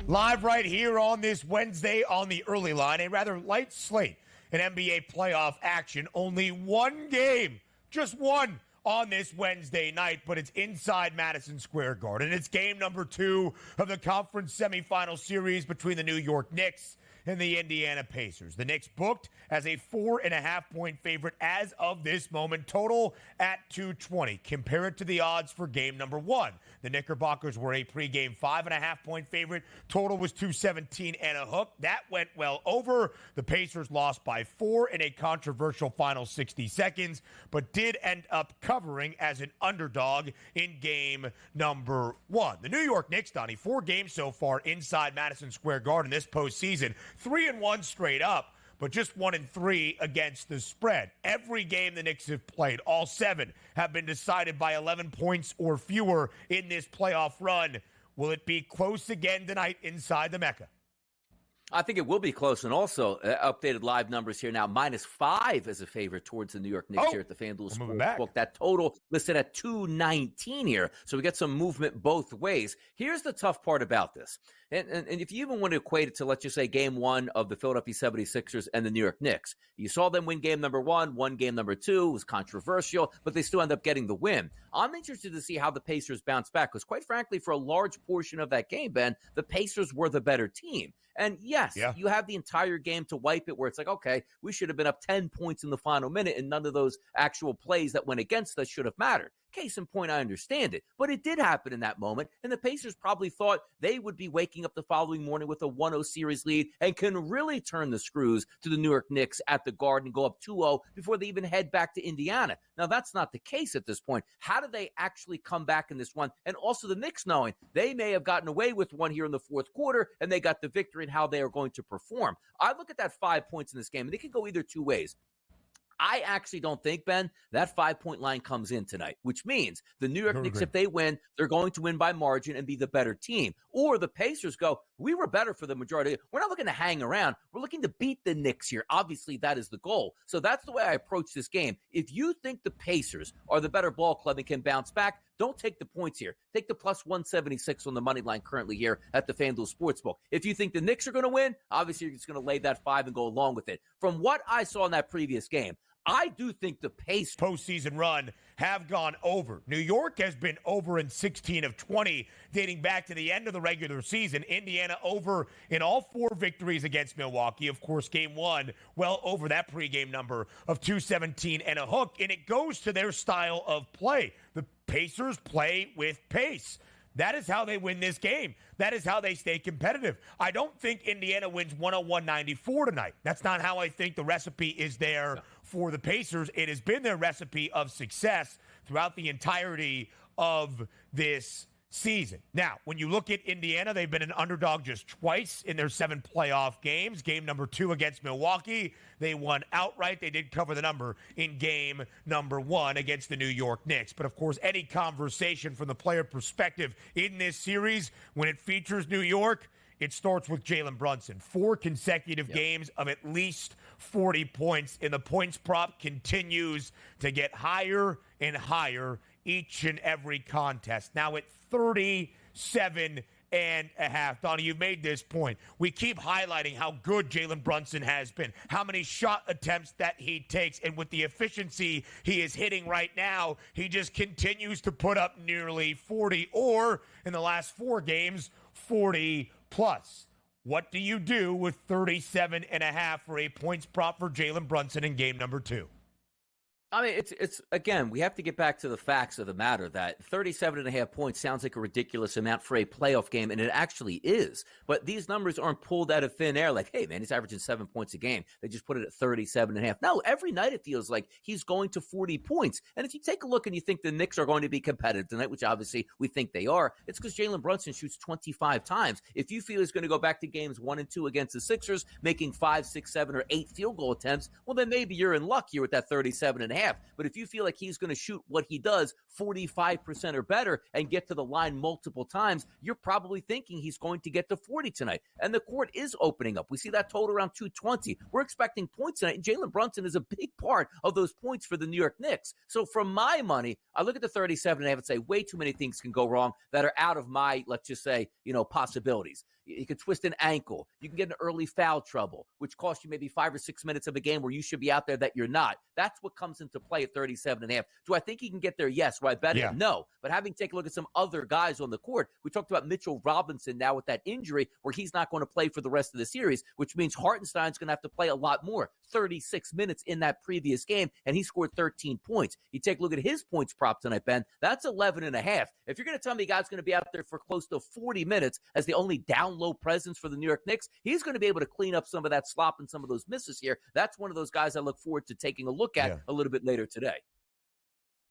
Live right here on this Wednesday on the early line, a rather light slate in NBA playoff action. Only one game, just one on this Wednesday night, but it's inside Madison Square Garden. It's game number 2 of the conference semifinal series between the New York Knicks and the Indiana Pacers. The Knicks booked as a 4.5-point favorite as of this moment, total at 220. Compare it to the odds for game number 1. The Knickerbockers were a pregame 5.5-point favorite. Total was 217 and a hook. That went well over. The Pacers lost by 4 in a controversial final 60 seconds, but did end up covering as an underdog in game number 1. The New York Knicks, Donnie, 4 games so far inside Madison Square Garden this postseason. 3-1 straight up, but just 1-3 against the spread. Every game the Knicks have played, all 7, have been decided by 11 points or fewer in this playoff run. Will it be close again tonight inside the Mecca? I think it will be close. And also, updated live numbers here now, -5 as a favorite towards the New York Knicks here at the FanDuel Sportsbook. That total listed at 219 here. So we get some movement both ways. Here's the tough part about this. And if you even want to equate it to, let's just say, game 1 of the Philadelphia 76ers and the New York Knicks, you saw them win game number 1, won game number 2. It was controversial, but they still end up getting the win. I'm interested to see how the Pacers bounce back because, quite frankly, for a large portion of that game, Ben, the Pacers were the better team. And yes, you have the entire game to wipe it where it's like, okay, we should have been up 10 points in the final minute and none of those actual plays that went against us should have mattered. Case in point, I understand it. But it did happen in that moment, and the Pacers probably thought they would be waking up the following morning with a 1-0 series lead and can really turn the screws to the New York Knicks at the Garden and go up 2-0 before they even head back to Indiana. Now, that's not the case at this point. How do they actually come back in this one? And also the Knicks knowing they may have gotten away with one here in the fourth quarter, and they got the victory in how they are going to perform. I look at that 5 points in this game, and it can go either two ways. I actually don't think, Ben, that 5-point line comes in tonight, which means the New York Knicks, if they win, they're going to win by margin and be the better team. Or the Pacers go, we were better for the majority. We're not looking to hang around. We're looking to beat the Knicks here. Obviously, that is the goal. So that's the way I approach this game. If you think the Pacers are the better ball club and can bounce back, don't take the points here. Take the plus 176 on the money line currently here at the FanDuel Sportsbook. If you think the Knicks are going to win, obviously you're just going to lay that 5 and go along with it. From what I saw in that previous game, I do think the Pacers postseason run have gone over. New York has been over in 16 of 20 dating back to the end of the regular season. Indiana over in all 4 victories against Milwaukee. Of course, game 1 well over that pregame number of 217 and a hook, and it goes to their style of play. The Pacers play with pace. That is how they win this game. That is how they stay competitive. I don't think Indiana wins 101-94 tonight. That's not how I think the recipe is there for the Pacers. It has been their recipe of success throughout the entirety of this season. Now, when you look at Indiana, they've been an underdog just twice in their 7 playoff games. Game number 2 against Milwaukee, they won outright. They did cover the number in game number 1 against the New York Knicks. But, of course, any conversation from the player perspective in this series, when it features New York, it starts with Jalen Brunson. 4 consecutive games of at least 40 points, and the points prop continues to get higher and higher each and every contest. Now at 37 and a half. Donnie, you've made this point. We keep highlighting how good Jalen Brunson has been, how many shot attempts that he takes, and with the efficiency he is hitting right now, he just continues to put up nearly 40, or in the last 4 games, 40 plus. What do you do with 37 and a half for a points prop for Jalen Brunson in game number 2? I mean, it's again, we have to get back to the facts of the matter that 37.5 points sounds like a ridiculous amount for a playoff game, and it actually is. But these numbers aren't pulled out of thin air like, hey, man, he's averaging 7 points a game. They just put it at 37.5. No, every night it feels like he's going to 40 points. And if you take a look and you think the Knicks are going to be competitive tonight, which obviously we think they are, it's because Jalen Brunson shoots 25 times. If you feel he's going to go back to games 1 and 2 against the Sixers, making 5, 6, 7, or 8 field goal attempts, well, then maybe you're in luck here with that 37.5. But if you feel like he's going to shoot what he does 45% or better and get to the line multiple times, you're probably thinking he's going to get to 40 tonight. And the court is opening up. We see that total around 220. We're expecting points tonight, and Jalen Brunson is a big part of those points for the New York Knicks. So from my money, I look at the 37.5 and say way too many things can go wrong that are out of my, let's just say, possibilities. You could twist an ankle. You can get an early foul trouble, which costs you maybe 5 or 6 minutes of a game where you should be out there that you're not. That's what comes into play at 37.5. Do I think he can get there? Yes. Do I bet it? No. But having taken a look at some other guys on the court, we talked about Mitchell Robinson now with that injury where he's not going to play for the rest of the series, which means Hartenstein's going to have to play a lot more. 36 minutes in that previous game, and he scored 13 points. You take a look at his points prop tonight, Ben. That's 11.5. If you're going to tell me God's going to be out there for close to 40 minutes as the only down low presence for the New York Knicks, he's going to be able to clean up some of that slop and some of those misses here. That's one of those guys I look forward to taking a look at a little bit later today.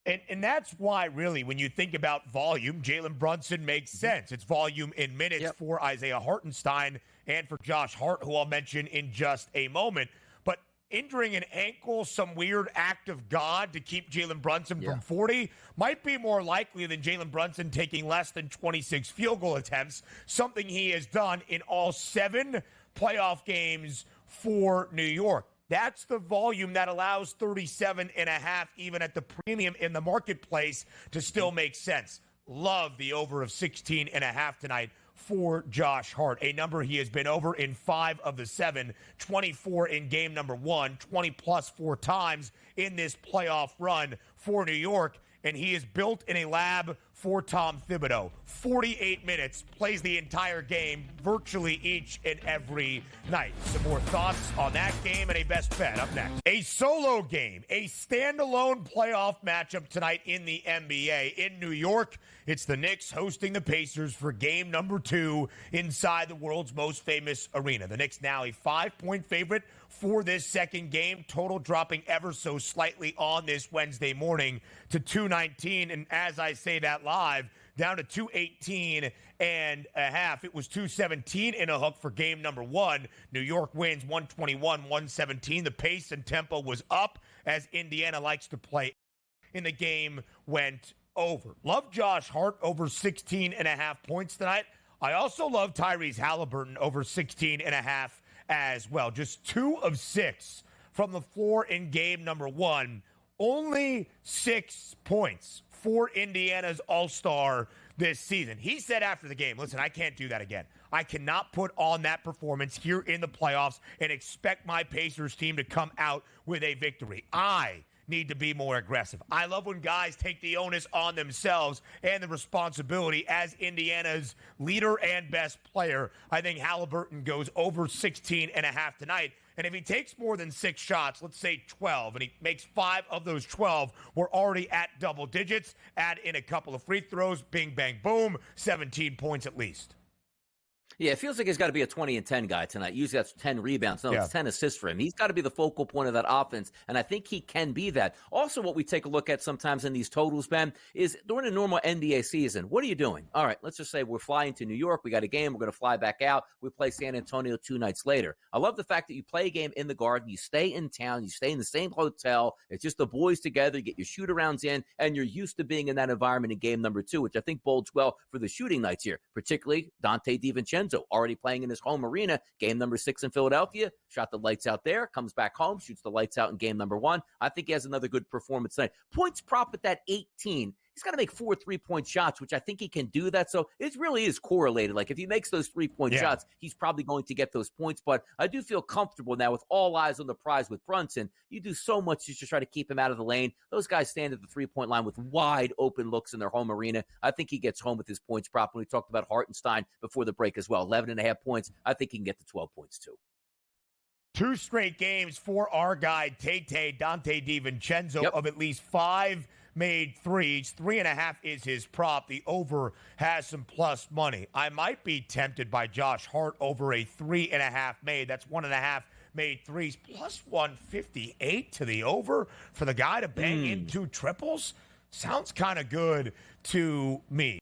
And that's why, really, when you think about volume, Jalen Brunson makes sense. It's volume in minutes for Isaiah Hartenstein and for Josh Hart, who I'll mention in just a moment. But injuring an ankle, some weird act of God to keep Jalen Brunson from 40 might be more likely than Jalen Brunson taking less than 26 field goal attempts, something he has done in all 7 playoff games for New York. That's the volume that allows 37.5, even at the premium in the marketplace, to still make sense. Love the over of 16.5 tonight for Josh Hart, a number he has been over in 5 of the 7, 24 in game number 1, 20 plus 4 times in this playoff run for New York. And he is built in a lab for Tom Thibodeau. 48 minutes, plays the entire game virtually each and every night. Some more thoughts on that game and a best bet up next. A solo game, a standalone playoff matchup tonight in the NBA. In New York, it's the Knicks hosting the Pacers for game number 2 inside the world's most famous arena. The Knicks now a 5-point favorite for this second game, total dropping ever so slightly on this Wednesday morning to 219. And as I say that live, down to 218.5. It was 217 in a hook for game number 1. New York wins 121-117. The pace and tempo was up as Indiana likes to play. In the game went over. Love Josh Hart over 16.5 points tonight. I also love Tyrese Halliburton over 16.5 as well. Just 2 of 6 from the floor in game number 1. Only 6 points for Indiana's all-star this season. He said after the game, listen, I can't do that again. I cannot put on that performance here in the playoffs and expect my Pacers team to come out with a victory. I need to be more aggressive. I love when guys take the onus on themselves and the responsibility as Indiana's leader and best player. I think Halliburton goes over 16.5 tonight. And if he takes more than 6 shots, let's say 12, and he makes 5 of those 12, we're already at double digits. Add in a couple of free throws, bing, bang, boom, 17 points at least. Yeah, it feels like he's got to be a 20 and 10 guy tonight. Usually that's 10 rebounds. No, it's 10 assists for him. He's got to be the focal point of that offense, and I think he can be that. Also, what we take a look at sometimes in these totals, Ben, is during a normal NBA season, what are you doing? All right, let's just say we're flying to New York. We got a game. We're going to fly back out. We play San Antonio 2 nights later. I love the fact that you play a game in the Garden. You stay in town. You stay in the same hotel. It's just the boys together. You get your shoot-arounds in, and you're used to being in that environment in game number 2, which I think bodes well for the shooting nights here, particularly Dante DiVincenzo, already playing in his home arena, game number 6 in Philadelphia, shot the lights out there, comes back home, shoots the lights out in game number 1. I think he has another good performance tonight. Points prop at that 18. He's got to make 4 3-point shots, which I think he can do that. So it really is correlated. Like if he makes those 3-point shots, he's probably going to get those points. But I do feel comfortable now with all eyes on the prize with Brunson. You do so much to just try to keep him out of the lane. Those guys stand at the 3-point line with wide open looks in their home arena. I think he gets home with his points prop. When we talked about Hartenstein before the break as well, 11.5 points. I think he can get to 12 points too. 2 straight games for our guy, Dante DiVincenzo, of at least 5 made threes. 3.5 is his prop. The over has some plus money. I might be tempted by Josh Hart over a 3.5 made. That's 1.5 made threes, plus 158 to the over for the guy to bang in 2 triples. Sounds kind of good to me.